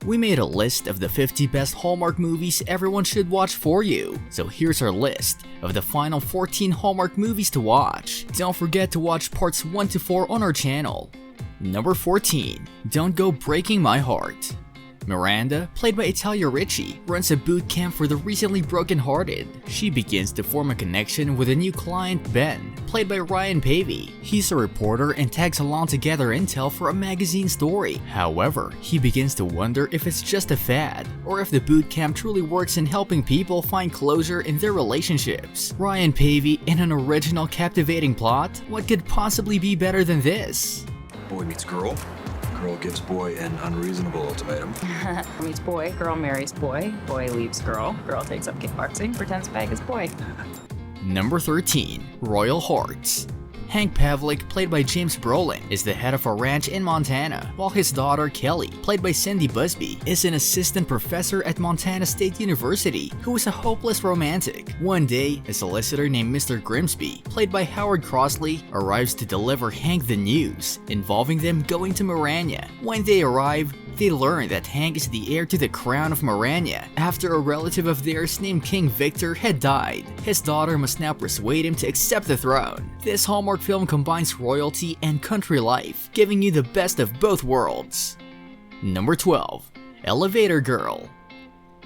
We made a list of the 50 best Hallmark movies everyone should watch for you. So here's our list of the final 14 Hallmark movies to watch. Don't forget to watch parts 1 to 4 on our channel. Number 14. Don't Go Breaking My Heart. Miranda, played by Italia Ricci, runs a boot camp for the recently broken-hearted. She begins to form a connection with a new client, Ben, played by Ryan Pavey. He's a reporter and tags along to gather intel for a magazine story. However, he begins to wonder if it's just a fad, or if the boot camp truly works in helping people find closure in their relationships. Ryan Pavey in an original, captivating plot? What could possibly be better than this? Boy meets girl. Girl gives boy an unreasonable ultimatum. Meets boy, girl marries boy, boy leaves girl, girl takes up kickboxing, pretends to bag his boy. Number 13. Royal Hearts. Hank Pavlik, played by James Brolin, is the head of a ranch in Montana, while his daughter Kelly, played by Cindy Busby, is an assistant professor at Montana State University who is a hopeless romantic. One day, a solicitor named Mr. Grimsby, played by Howard Crossley, arrives to deliver Hank the news, involving them going to Marania. When they arrive, they learn that Hank is the heir to the crown of Marania after a relative of theirs named King Victor had died. His daughter must now persuade him to accept the throne. This Hallmark film combines royalty and country life, giving you the best of both worlds. Number 12. Elevator Girl.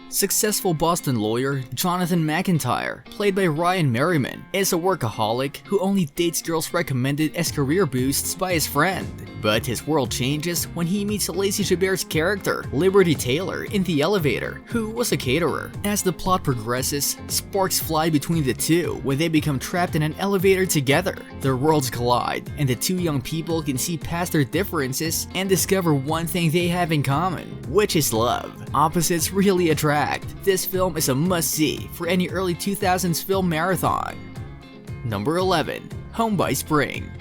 Successful Boston lawyer Jonathan McIntyre, played by Ryan Merriman, is a workaholic who only dates girls recommended as career boosts by his friend. But his world changes when he meets Lacey Chabert's character, Liberty Taylor, in the elevator, who was a caterer. As the plot progresses, sparks fly between the two when they become trapped in an elevator together. Their worlds collide, and the two young people can see past their differences and discover one thing they have in common, which is love. Opposites really attract. This film is a must-see for any early 2000s film marathon. Number 11. Home by Spring.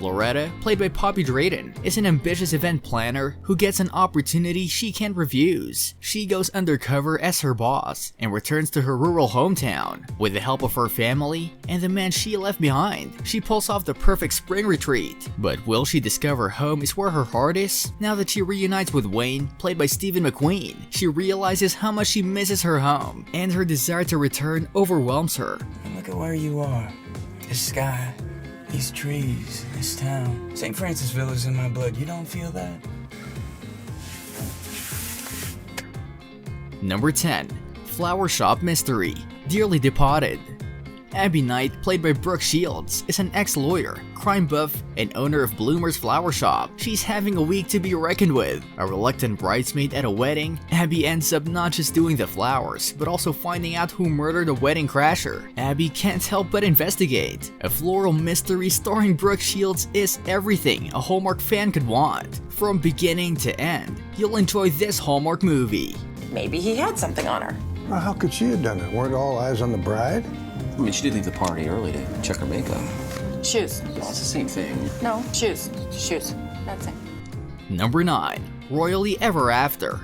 Loretta, played by Poppy Drayton, is an ambitious event planner who gets an opportunity she can't refuse. She goes undercover as her boss and returns to her rural hometown. With the help of her family and the man she left behind, she pulls off the perfect spring retreat. But will she discover home is where her heart is? Now that she reunites with Wayne, played by Stephen McQueen, she realizes how much she misses her home, and her desire to return overwhelms her. Look at where you are. The sky. These trees, this town. St. Francisville is in my blood. You don't feel that? Number 10. Flower Shop Mystery. Dearly Departed. Abby Knight, played by Brooke Shields, is an ex-lawyer, crime buff, and owner of Bloomer's Flower Shop. She's having a week to be reckoned with. A reluctant bridesmaid at a wedding, Abby ends up not just doing the flowers, but also finding out who murdered the wedding crasher. Abby can't help but investigate. A floral mystery starring Brooke Shields is everything a Hallmark fan could want. From beginning to end, you'll enjoy this Hallmark movie. Maybe he had something on her. Well, how could she have done it? Weren't all eyes on the bride? I mean, she did leave the party early to check her makeup. Shoes. Well, it's the same thing. No, shoes. Shoes. That's it. Number 9. Royally Ever After.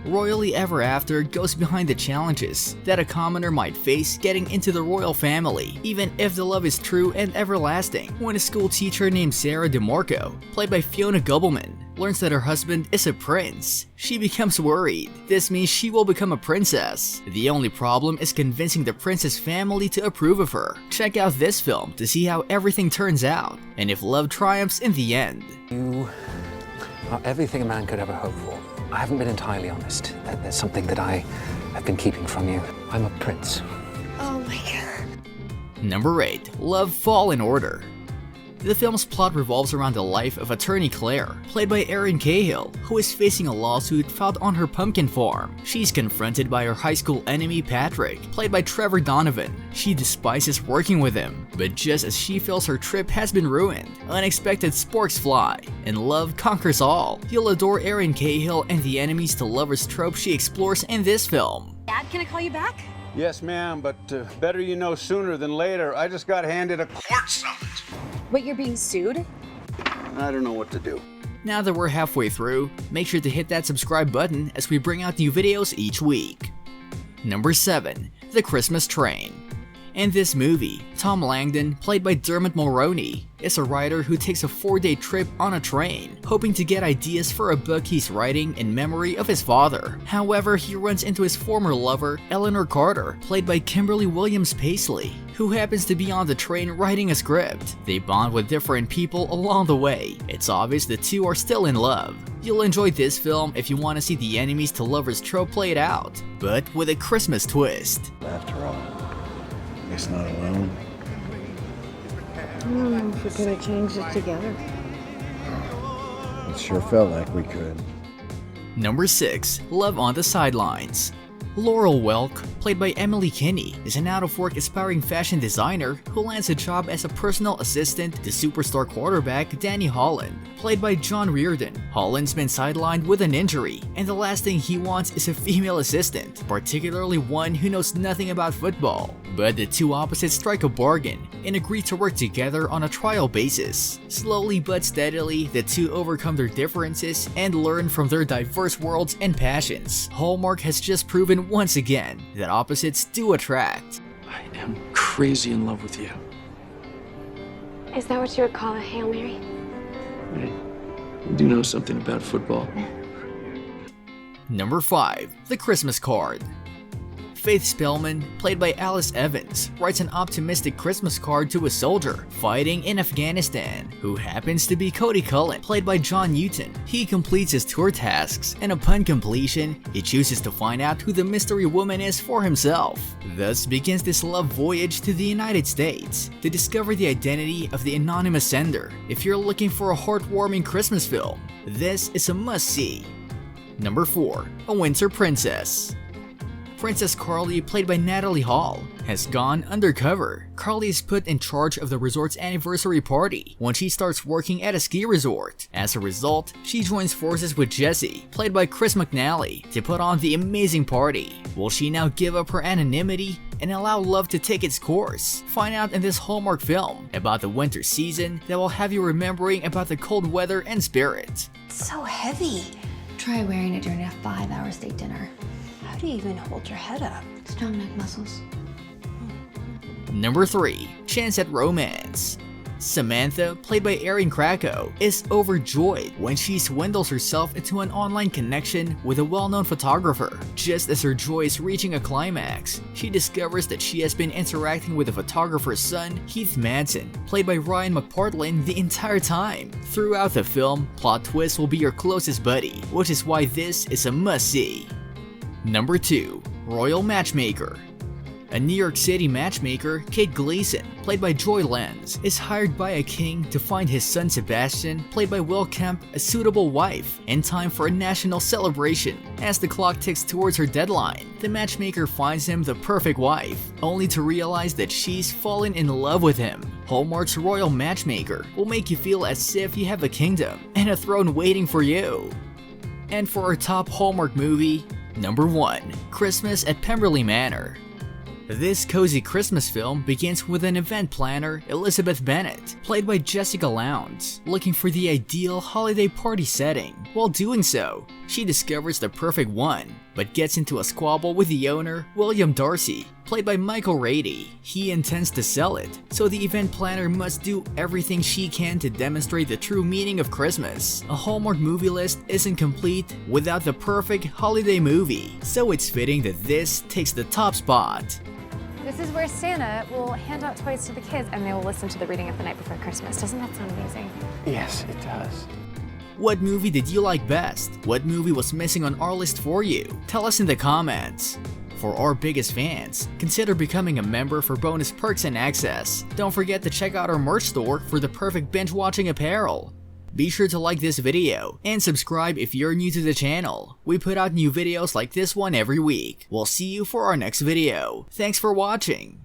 Royally Ever After goes behind the challenges that a commoner might face getting into the royal family, even if the love is true and everlasting. When a school teacher named Sarah DeMarco, played by Fiona Gubelman, learns that her husband is a prince, she becomes worried. This means she will become a princess. The only problem is convincing the prince's family to approve of her. Check out this film to see how everything turns out, and if love triumphs in the end. You are everything a man could ever hope for. I haven't been entirely honest. There's something that I have been keeping from you. I'm a prince. Oh my God. Number 8. Love Fall in Order. The film's plot revolves around the life of attorney Claire, played by Erin Cahill, who is facing a lawsuit filed on her pumpkin farm. She's confronted by her high school enemy Patrick, played by Trevor Donovan. She despises working with him, but just as she feels her trip has been ruined, unexpected sparks fly, and love conquers all. You'll adore Erin Cahill and the enemies to lovers trope she explores in this film. Dad, can I call you back? Yes, ma'am, but better you know sooner than later. I just got handed a court summons. Wait, you're being sued? I don't know what to do. Now that we're halfway through, make sure to hit that subscribe button as we bring out new videos each week. Number 7. The Christmas Train. In this movie, Tom Langdon, played by Dermot Mulroney, is a writer who takes a 4-day trip on a train, hoping to get ideas for a book he's writing in memory of his father. However, he runs into his former lover, Eleanor Carter, played by Kimberly Williams Paisley, who happens to be on the train writing a script. They bond with different people along the way. It's obvious the two are still in love. You'll enjoy this film if you want to see the enemies to lovers trope played out, but with a Christmas twist. After all, he's not alone. If we could have changed it together. It sure felt like we could. Number 6. Love on the Sidelines. Laurel Welk, played by Emily Kinney, is an out-of-work aspiring fashion designer who lands a job as a personal assistant to superstar quarterback Danny Holland, played by John Reardon. Holland's been sidelined with an injury, and the last thing he wants is a female assistant, particularly one who knows nothing about football. But the two opposites strike a bargain and agree to work together on a trial basis. Slowly but steadily, the two overcome their differences and learn from their diverse worlds and passions. Hallmark has just proven once again that opposites do attract. I am crazy in love with you. Is that what you would call a Hail Mary? Hey, you do know something about football. Number 5. The Christmas Card. Faith Spellman, played by Alice Evans, writes an optimistic Christmas card to a soldier fighting in Afghanistan, who happens to be Cody Cullen, played by John Newton. He completes his tour tasks, and upon completion, he chooses to find out who the mystery woman is for himself. Thus begins this love voyage to the United States, to discover the identity of the anonymous sender. If you're looking for a heartwarming Christmas film, this is a must-see. Number 4. A Winter Princess. Princess Carly, played by Natalie Hall, has gone undercover. Carly is put in charge of the resort's anniversary party when she starts working at a ski resort. As a result, she joins forces with Jesse, played by Chris McNally, to put on the amazing party. Will she now give up her anonymity and allow love to take its course? Find out in this Hallmark film about the winter season that will have you remembering about the cold weather and spirit. It's so heavy. Try wearing it during a 5-hour steak dinner. How do you even hold your head up? Strong neck muscles. Number 3. Chance at Romance. Samantha, played by Erin Krakow, is overjoyed when she swindles herself into an online connection with a well-known photographer. Just as her joy is reaching a climax, she discovers that she has been interacting with the photographer's son, Heath Madsen, played by Ryan McPartlin, the entire time. Throughout the film, plot twists will be your closest buddy, which is why this is a must-see. Number 2. Royal Matchmaker. A New York City matchmaker, Kate Gleason, played by Joy Lenz, is hired by a king to find his son Sebastian, played by Will Kemp, a suitable wife in time for a national celebration. As the clock ticks towards her deadline, the matchmaker finds him the perfect wife, only to realize that she's fallen in love with him. Hallmark's Royal Matchmaker will make you feel as if you have a kingdom and a throne waiting for you. And for our top Hallmark movie, Number 1. Christmas at Pemberton Manor. This cozy Christmas film begins with an event planner, Elizabeth Bennet, played by Jessica Lowndes, looking for the ideal holiday party setting. While doing so, she discovers the perfect one, but gets into a squabble with the owner, William Darcy, played by Michael Rady. He intends to sell it, so the event planner must do everything she can to demonstrate the true meaning of Christmas. A Hallmark movie list isn't complete without the perfect holiday movie, so it's fitting that this takes the top spot. This is where Santa will hand out toys to the kids and they will listen to the reading of The Night Before Christmas. Doesn't that sound amazing? Yes, it does. What movie did you like best? What movie was missing on our list for you? Tell us in the comments. For our biggest fans, consider becoming a member for bonus perks and access. Don't forget to check out our merch store for the perfect binge-watching apparel. Be sure to like this video and subscribe if you're new to the channel. We put out new videos like this one every week. We'll see you for our next video. Thanks for watching.